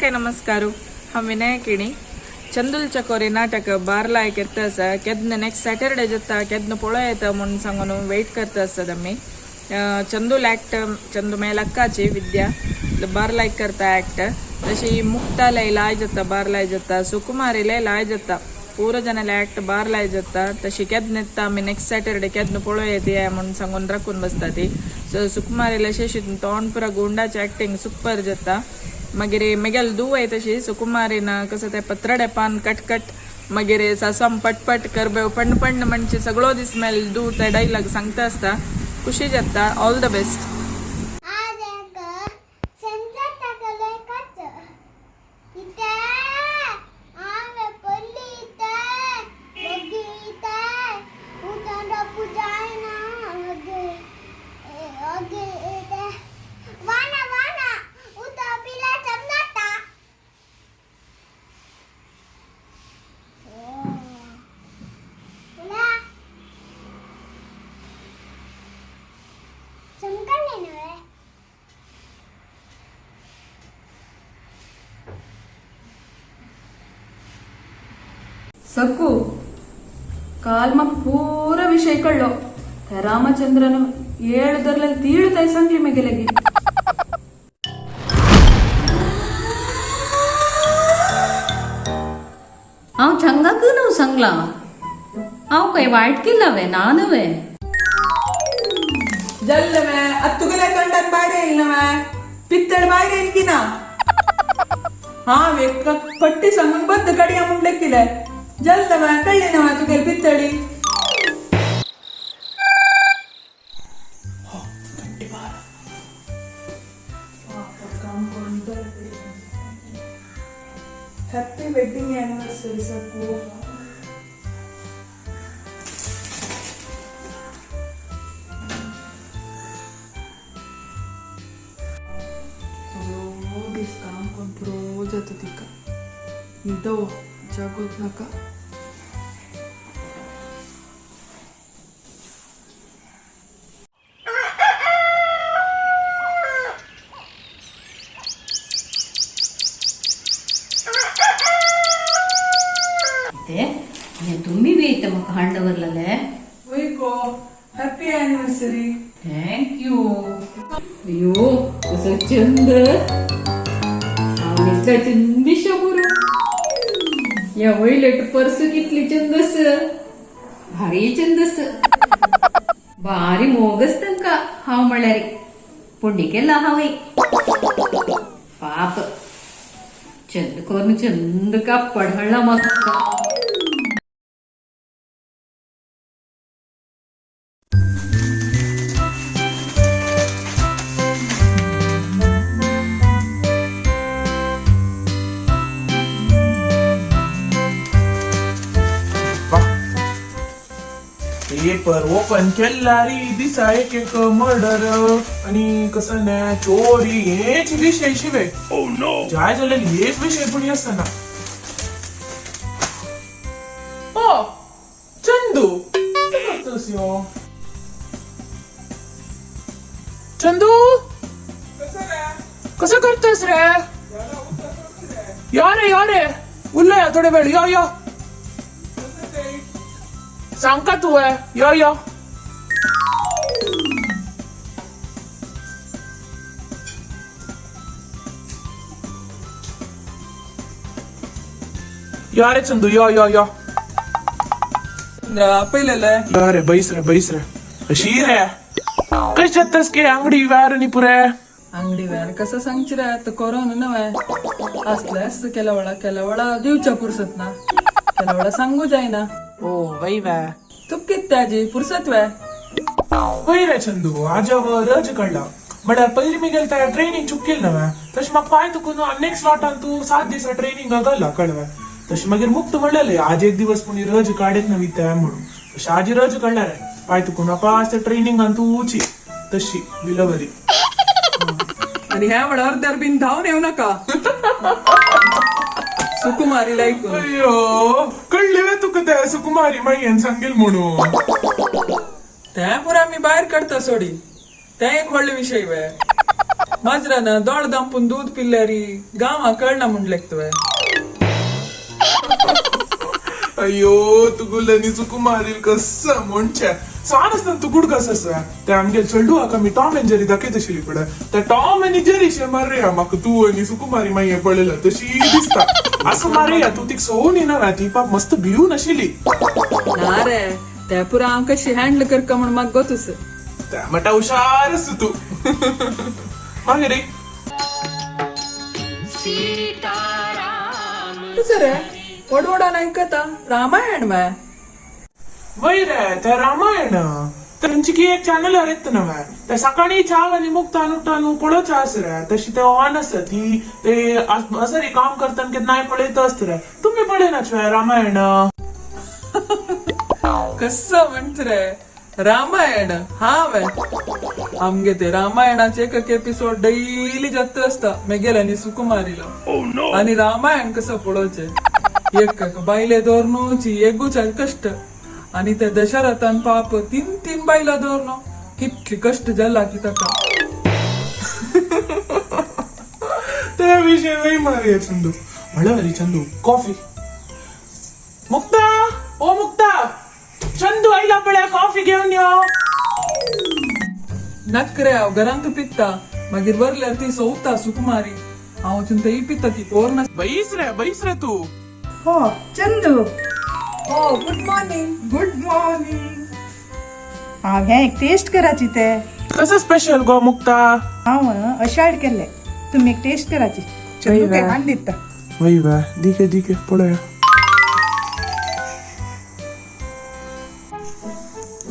काय नमस्कारू हम विनायकिणी चंदुल चकोरी नाटक बारला इर्ता केदन नेक्स्ट सॅटरडे जाता केदन पळो येता म्हणून सांगून वेट करता आसतात आमी चंदूल ॲक्ट चंदू मेल अक्काची विद्या बारला करता ॲक्ट तशी मुक्तालय लाय जाता बारलाय जाता सुकुमारीला लाय जाता पूरा जनाला ॲक्ट बारलाय जाता तशी केदन येता आमी नेक्स्ट सॅटरडे केदन पळो येते म्हणून सांगून राखून बसता ती सो सुकुमारीला शेशीत तोंड पुरा गोंडाची ॲक्टिंग सुपर जाता मागीर मेगेल दूव आहे तशी सुकुमारीन कसं ते पत्रडे पान कटकट मागीर सासम पटपट करबेव पण म्हणजे सगळो दीस मेल दूव ते डायलॉग सांगता आसता खुशी जाता ऑल द बेस्ट सकू काल म्हाका पुरो विषय कळलो त्या रामचंद्रन 7 धरलेले 3 ताई सांगली मगे लगी हांव चंगाक न्हू सांगला हांव काय वायट केला वे ना नवे जल्ल मैं अत्तुगले कंडन बाहेर येईल ना मैं पित्तळ बाहेर येईल की ना हा वे पट्टी सांगून बद्द कडिया मुंडे केले जल्द मैं कळली ना मैं तुगे पित्तळी हैप्पी वेडिंग एनिवर्सरी सबको रोज काम कोण रोज येतो तिका इदो जागोत नका तुम्ही बी येतं मग हांडवरले वैको हैप्पी एनिवर्सरी थँक्यू अयो कसं चंद आणि चंदिशा बरो या वयलेट पर्स कितली चंदस भारी चंदस भारी मोगस तांका हांव म्हळ्यार पुंडी केला हांव पाप चंद करून चंद कापड हाडला म्हाका पेपर ओपन केल्यारी दिसा एक मर्डर आणि कसं नाही चोरी हेच विषय शिवे जाय जाल्यार हेच विषय पण असताना ओ चंदू करतोस यो चंदू कसं करतोस रे या रे उरलं थोडे वेळ या सांग का तू आहे या रे चंदू या पहिलेलं रे बैस रे अशी रे कशातच के अंगडी वार नी पुरे अंगडी व्यान कसं सांगची रे तर कोरोना नव्हे असल्यास केला वडा दिवच्या पुरसत ना केला वडा सांगू जायना ओ वही वे तू कित त्याची पुरसत वे वही रे चंदू आज रज काढला म्हळ्यार पयली मी गेलता ट्रेनिंग चुकेल ना तशी म्हाका पाय तुकून नेक्स्ट लॉटान तू 7 दिसा ट्रेनिंग घाला कळवा तशी मागीर मुक्त म्हणलेले आज एक दिवस पुणी रज काढत ना वित्या म्हणून तशी आज रज काढला रे पाय तुकून म्हाका आज ट्रेनिंगान तू उची तशी विलवरी आणि ह्या वेळावर दर बिन धावून येऊ नका सुकुमारी लाईक अयो कळले वे तुका त्या सुकुमारी माईन सांगेल म्हणून त्या पुरा मी बाहेर काढता सोडी त्या एक व्हडले विषय वे माजरानं दोड दांपून दूध पिल्ल्यारी गावा कळना म्हणलेक तुवें अयो तुगुलनी सुकुमारील कस म्हणचे सानसतना तुकुड कस ते आमगे चेडू आका मी टॉम एंड जेरी दाखयत आशिल्ली पळय त्या टॉम आनी जेरीशे मारया म्हाका तू आनी सुकुमारी मागीर पळयलं तशी दिसता असं मारया तू तिक सोवून येना ती पाप मस्त भिवून आशिल्ली ना रे ते पुरा हांव कशी हँडल करका म्हण म्हाका गोतूस त्या म्हणटा हुशार आस तू मागीर रे कसं रे वडवडान ऐकता रामायण बाय वय रे ते रामायण त्यांची की एक चॅनल येत ना ते सकाळी चाव आणि मुक्ता नुकतानु पळोवचे आस रे तशी ते ऑन आसा ती ते असं रे काम करताना की नाही पळयत असत रे तुम्ही पळयनाच रामायण कसं म्हणत रे रामायण हा वे आमगे ते रामायणाचे एक एपिसोड डेली जात असता मेगेल्यानी सुकुमारीला आणि रामायण कसं पळोवचे एक बायले दोरनोची एकूच कष्ट आणि ते दशरथान पाप तीन बायला दोरनो कितली कष्ट जाला की ताका त्या विषय वय मारूया चंदू म्हणलं चंदू कॉफी मुक्ता ओ मुक्ता चंदू आईला पळ्या कॉफी घेऊन यो नक रे हांव घरांत पित्ता मागीर वरल्यार ती सोवता सुकुमारी हांव वचून ते पित्ता ती पोरना बैस रे तू हो चंदू हो गुड मॉर्निंग गुड मॉर्निंग हांव हें एक टेस्ट कराची ते कसं स्पेशल गो मुक्ता हांव अशाड केल्ले तुमी एक टेस्ट कराची चंदू काय हाड दिता वय वा दिके पळया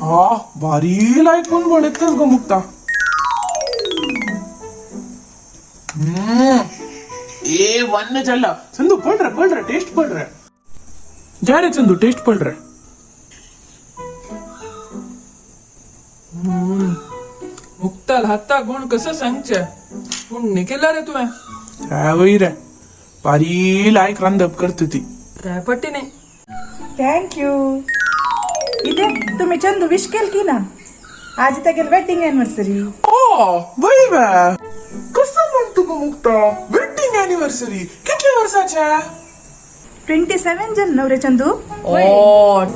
हा भारी लायक पण बनतच गो मुक्ता ए वन चला चंदू पढ़ रहा टेस्ट पढ़ रहा जा रे चंदू टेस्ट पढ़ रहा मुक्ताल हाता गुण कसं सांगचे पुण्य केला रे तुवें काय वय रे भारी लायक रांधप करत ती काय पट्टी नाही थँक यू इथे तुम्ही चंदू विश केल की ना आज तेगेल वेडिंग एनिवर्सरी ओ वय वा कसं म्हणतो गो मुक्ता वेडिंग एनिवर्सरी कितल्या वर्षाच्या 27 जन नवरे चंदू ओ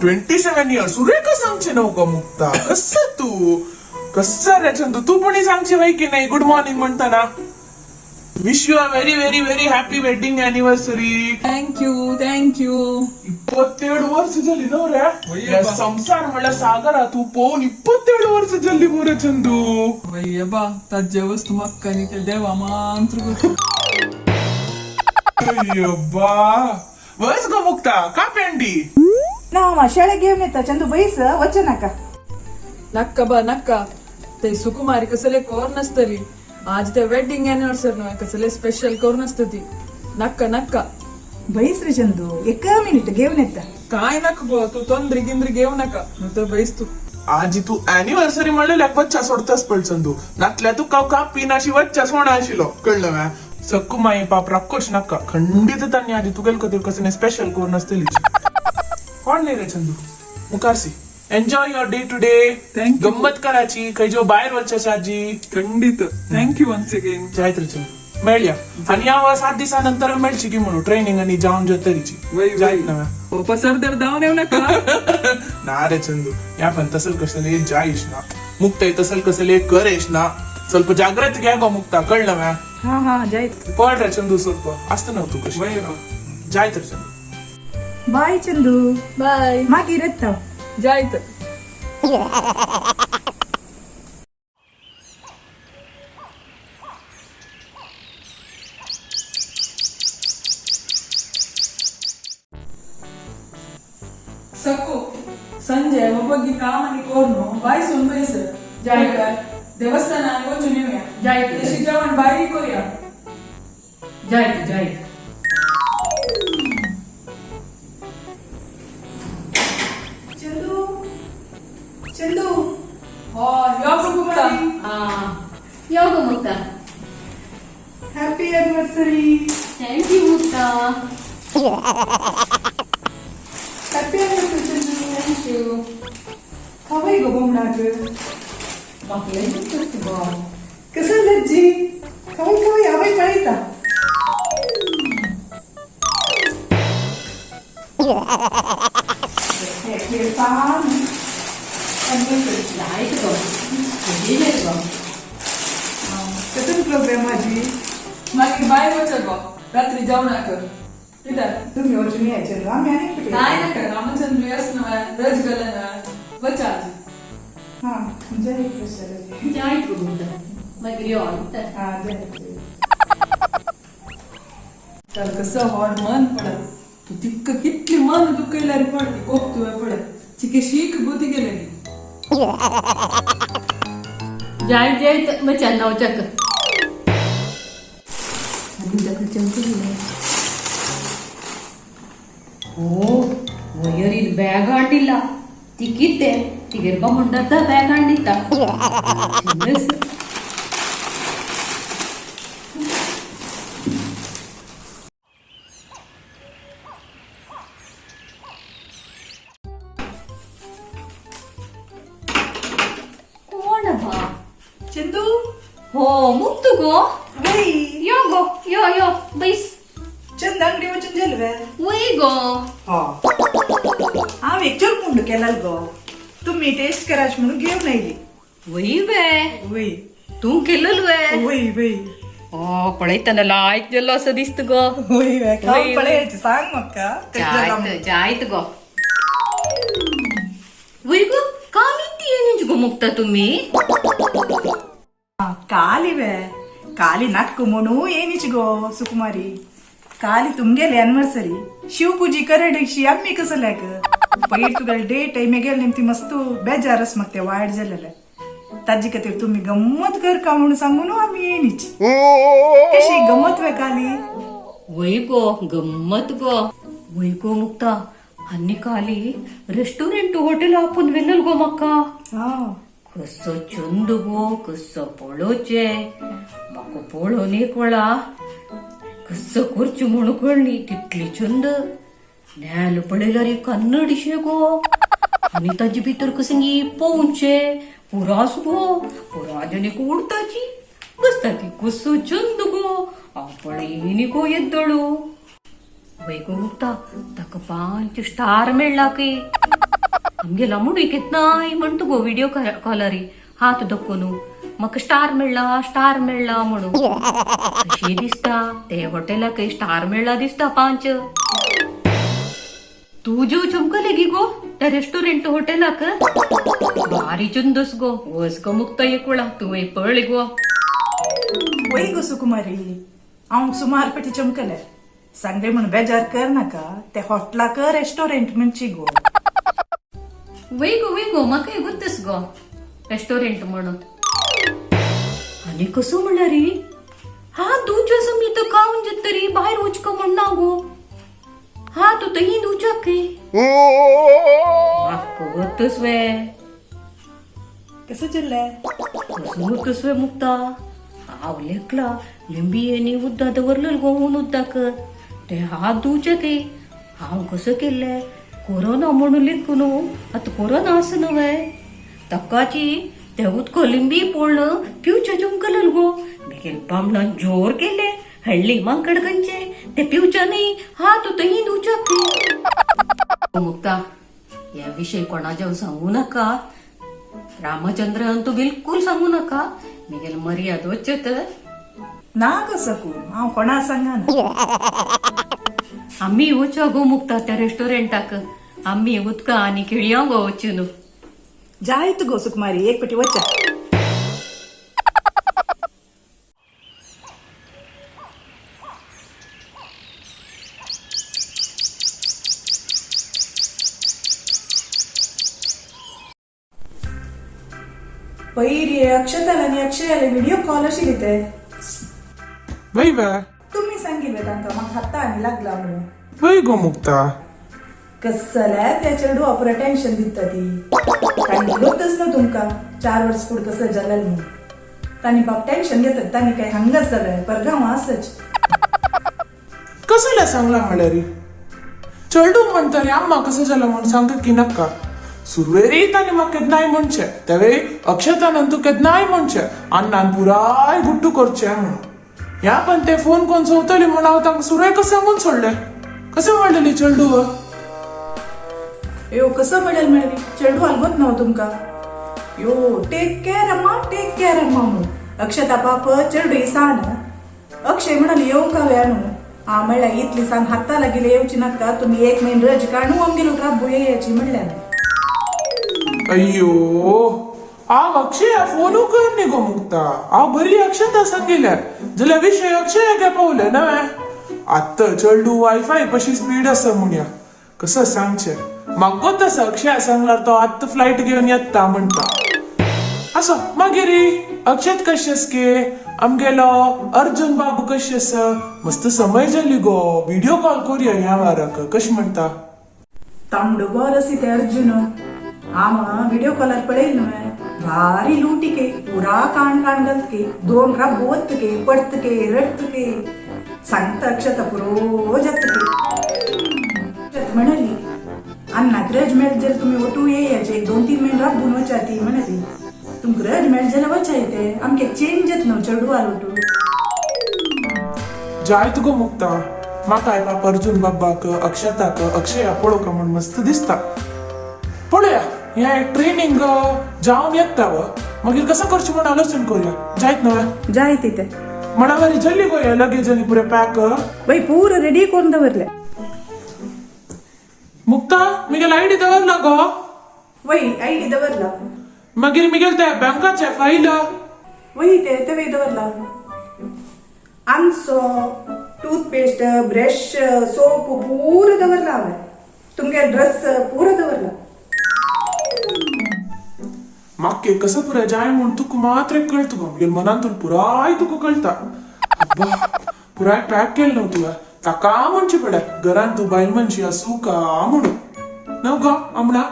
27 इयर्स रेखा सांगचे नको का मुक्ता कसं तू कसं रे चंदू तू पण सांगचे बाई की नाही गुड मॉर्निंग म्हणताना wish you a very very very happy wedding anniversary thank you 27 वर्ष झाली ना रे या संसार म्हणला सागरा तू पोन 27 वर्ष झाली मोरे चंदू वय्यबा ताजे वस्तू मक्का निकल देवा मंत्र गोतू अय्योबा बस गो मुक्ता का पेंडी ना हांव शाळेक घेऊन येता चंदू बैस वच नाका नक्का बा नक्का ते सुकुमारी कसले कोर नसतली आज ते वेडिंग एनिवर्सरी न्हय कसले स्पेशल कोर नसतती नक्का नक्का बैस रे चंदू एक मिनिट घेऊन येता काय नका बो तू तोंद्री गिंद्री घेऊ नका तर बैस तू आज तू अॅनिव्हर्सरी म्हणले लायक बच्चा सोडताच पड चंदू नातल्या तू का पिनाशी बच्चा सोडा आशिलो कळलं मॅ सक्कू माई पाप राक्कोश नका खंडित त्यांनी आधी तुगेल कधी कसं स्पेशल कोण नसतली कोण नाही रे चंदू मुकारसी enjoy your day today Thank you. गंमत करायची काही जो बाहेर वच्चा आजी खंडित थँक्यू वन्स अगेन जायत रे चंदू मेळया आणि या 7 दिवसानंतर मेळची की म्हणू ट्रेनिंग आणि जाऊन जो तरीची जायत ना पप्पा सरदार धावून येऊ नका ना रे चंदू या पण तसल कसले जाईश ना मुक्ता तसल कसले करेश ना ಸ್ವಲ್ಪ ಜಾಗ್ರತೆ घ्या गो मुक्ता कळलं मॅ हा हा जायत पड रे चंदू ಸ್ವಲ್ಪ असतं नव्हतं कशी जायत रे चंदू बाय चंदू बाय मागीर येता जायत सकू संजय ಒಬ್ಬೊಬ್ಬಿ ಕಾಮನಿ ಕೋರ್ನು ಬಾಯಿ ಸುನ್ ಬೈಸ ಜಾಯ್ಕ ದೇವಸ್ಥಾನ ವಚ್ಚು ನೀವ್ಯಾ ಜಾಯ್ಕ ದೇಶಿ ಜವನ್ ಬಾಯಿ ಕೋರಿಯಾ जायत चंदू चंदू हो यो सुकुमारी हा येऊ ग Mukta happy anniversary thank you Mukta happy anniversary Chandu thank you खवाई गो बोमणाक बापले कसं लज्जी कसं प्रोग्राम माझी मागीर बाय वचत गो रात्री जेवणाक कित्याक तुम्ही वचून यायचे ना आम्ही अनेक कुठे काय नाका रामचंद्र येस नव्हे रज गेले नव्हे वचा आजी हा जय कृष्ण जायत गो मुक्ता मागीर यो तर हा जय तर कसं व्हड मन पडत तू तितक कितली मन दुखयल्यार पड कोप तुवें पडत चिके शीक गुती गेलेली जायत मचा नवचक ಓ ವಯರಿಲ್ ಬ್ಯಾಗ್ ಆಂಡಿಲ್ಲ ತಿಕ್ಕಿದ್ದೆ ತಿಗಿರ್ಬ ಮುಂಡದ ಬ್ಯಾಗ್ ಆಂಡಿತ್ತ ಕೋಣವ चंदू हो मुक्तुगो वई यो गो यो बैस चंद अंगडी वचून गेलवे वय गो हा हांव एकचोर मुंड केला गो तुम्ही टेस्ट कराच म्हणून घेऊन आयली वय बे वई तू केलेल वे वई वई ओ पळयतना लायक गेलो असं दिसत गो वई वई, खाऊ वई. पळयाची सांग म्हाका जायत गो वय गो काली ती येणीच गो मुक्ता तुम्ही काली वे काली नाटकु म्हणू ಏನಿಚ್ ಗೋ ಸುಕುಮಾರಿ काली तुमगेले एनिवर्सरी शिवपूजी करडशी आम्ही कसं लायक पयर तुगेल डे टाइम गेल निमती मस्त बेजारस मग ते वायट जालेले ताजी खातीर तुम्ही गंमत कर का म्हणून सांगून आम्ही येणीच कशी गंमत वे काली वय गो गंमत गो वय गो मुक्ता हन्नी काली रेस्टॉरंट हॉटेल आपण वेल्लल गो मक्का हा कसं चंद गो कसं पळोचे म्हाका पळोवन एक वेळा कसं करचें म्हणून कळली तितली चंद न्याल पळयल्यार एक कन्नडशे गो आनी ताजे भितर कसं गी पोवचे पुरास गो पुराजन एक उडताची बसता ती कसं चंद गो हांव पळयनी गो येद्दळू वय गो मुक्ता ताका 5 स्टार मेळ्ळा की आमगेला म्हणू नाय म्हणतो गो व्हिडिओ कॉलरी हात दक्कोनू म्हाका स्टार मेळ्ळा म्हणून कशी दिसता ते हॉटेलाक स्टार मेळ्ळा दिसता 5 तू जेव चमकले गी गो त्या रेस्टॉरंट हॉटेलाक भारी चंदस गो वस गो मुक्ता एक वेळा तू पळय गो वय गो सुकुमारी हांव सुमार पेटी चमकले सांगले म्हणून बेजार कर नाका ते हॉटेलाक रेस्टॉरंट म्हणची गो वय गो म्हाका गुत्तस गो रेस्टॉरंट म्हणून आनी कसो म्हणल्यार हा दुच्या समी तर खाऊन जेत तरी बाहेर वचका म्हणना गो हा तू तही दुचाक म्हाका गुत्तस वे कसं चल्ले कसं गुत्तस वे मुक्ता हांव लेखला लिंबियेनी उद्दा दवरलेल गो हुन उद्दाक ते हात दुचेक हांव कसं केल्ले कोरोना म्हणून लेखून आता कोरोना असं नव्हे तकाची ते उदक लिंबी पोळणं पिवचे चमकलल गो बेगीन बामणान जोर केले हळली मांकड गंचे ते पिवच्या नाही हा तू तही दुचाक मुक्ता या विषय कोणाच्या सांगू नका रामचंद्रन तू बिलकुल सांगू नका मिगेल मर्याद वचत ना कसं हांव कोणा सांगा ना आम्ही वचा गो मुक्ता त्या रेस्टॉरंटाक आम्ही उदका आणि केळया गो वचून जायत गो सुकुमारी एक पेटी वचा पयरी अक्षताला आणि अक्षयाला व्हिडिओ कॉल अशी घेते वय वे तुम्ही सांगितलं तांकां म्हाका हाता आनी लागला म्हणून वय गो मुक्ता कसल्या त्या चेडू अपरा टेन्शन दिता ती तांणी दिलोतच ना तुमकां 4 वर्स फूड कसं जालें म्हणून तांणी बाप टेन्शन घेतात तांणी काय हांगाच जालें परगांव आसच कसं सांगला म्हळ्यार चेडू म्हणटरी आम्हा कसं जालें म्हणून सांगता की नाका सुरवेरी ताणी म्हाका केन्नाय म्हणचे त्यावेळी अक्षतानंत तू केन्नाय म्हणचे अन्नान पुराय गुट्टू करचे म्हणून ह्या पण ते फोन कोण चवतली म्हणून हांव तांकां सुरय कसं सांगून सोडले कशें म्हणलेली चेडू यो कसं म्हणेल मेळवी चेडू अलगोत नव तुमका यो टेक केअर अम्मा म्हणून अक्षता पाप चेडू इसान अक्षय म्हणाली येऊ का व्यानू आ म्हणल्या इतली सांग हाताला गेले येऊची नका तुम्ही एक महिने रज काढू आमगेलो राबू यायची म्हणल्याने अय्यो हांव अक्षय फोनू कर न्ही गो मुक्ता हांव बरी अक्षता सांगिल्ल्यार जाल्यार विशय अक्षय गे पावले नवे आत्ता चेडू वायफाय कशी स्पीड आसा म्हणया कसं सांगचे म्हाका तसं अक्षय सांगल्यार तो आत्ता फ्लायट घेवन येता म्हणटा असो मागीर अक्षत कशें आसके आमगेलो अर्जुन बाबू कशें आसा मस्त समय जाली गो व्हिडिओ कॉल करूया ह्या वाराक कशें म्हणटा तांबडो बर असी ते अर्जुन आम व्हिडिओ कॉलर पडेल न्हय भारी लूटिके पुरा काण घालतके दोन रा बोतके पडतके रडतके सांगता अक्षता पुरो जातके म्हणाली अन्नाक रज मेळ जर तुम्ही ओटू येयाचे 2-3 महिने राबून वचा ती म्हणाली तुमक रज मेळ जाल्यार वचा येते आमके चेंज येत न्हू चेडू आलोटू जाय तुका मुक्ता म्हाका बाप अर्जुन बाबाक अक्षताक अक्षया पळोवका म्हण मस्त दिसता पळोवया हे ट्रेनिंग जावन येता मागीर कसं करचें म्हण आलोचन करूया जायत न्हय जाय तिथे म्हणा बरी जल्ली गो हे लगेज आनी पुरे पॅक बाई पूर रेडी करून दवरले मुक्ता मिगेल आयडी दवरला गो वही आयडी दवरला मागीर मिगेल त्या बँकाचे फाईल वही ते वही दवरला आमचो टूथपेस्ट ब्रश सोप पूर दवरला हांवें तुमगे ड्रेस पूर दवरला म्हाका कसं पुराय जाय म्हूण तुका मात्र कळत गो मागीर मनांतून पुराय तुका कळटा अब्बा पुराय पॅक केलं न्हू तुवें ताका म्हणचे पडे घरांत तूं बायल मनशी आसूं का म्हणून न्हू गो आमणा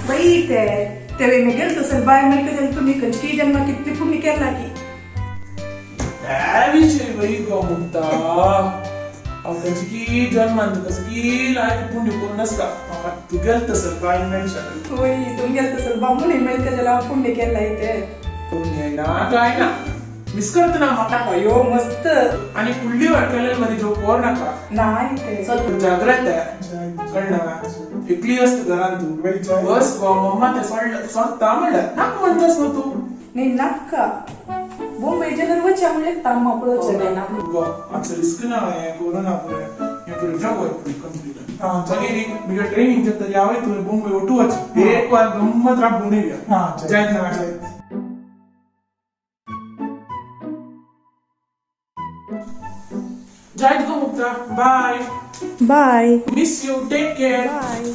बाई ते वे मी गेलतो सर बाय मेळके जाल्यार तुमी खंयची जन्म कितली पुण्य केला की विषय बाई गो मुक्ता हांव की जन्मान तुका की लायक पुण्य कोण नासता म्हाका तूं गेल तसर बायल मनशाक वही तुमगे सर बामुनी मेळके जाल्यार पुण्य केला ते कोण येना काय ना मिस करत ना म्हाका अयो मस्त आणि फुडली वाटलेल्या मध्ये जो पोर नाका नाही ते जाग्रत आहे कळना एकली असत घरात तू बस गो मम्मा ते सोडता म्हणलं नाक म्हणतस ना तू नी नाका बॉम्बे जाल्यार वचा म्हणले ताम्मा पळोवचे ना गो आजचं रिस्क ना हे कोरोना पुरे हे पुरे जॉब आहे कंप्लीट हां चली मी ट्रेनिंग जे तरी आवे तू बॉम्बे उठवच एक बार गंमत राबून येऊया हां जय ना जय जय गो Mukta bye bye miss you take care bye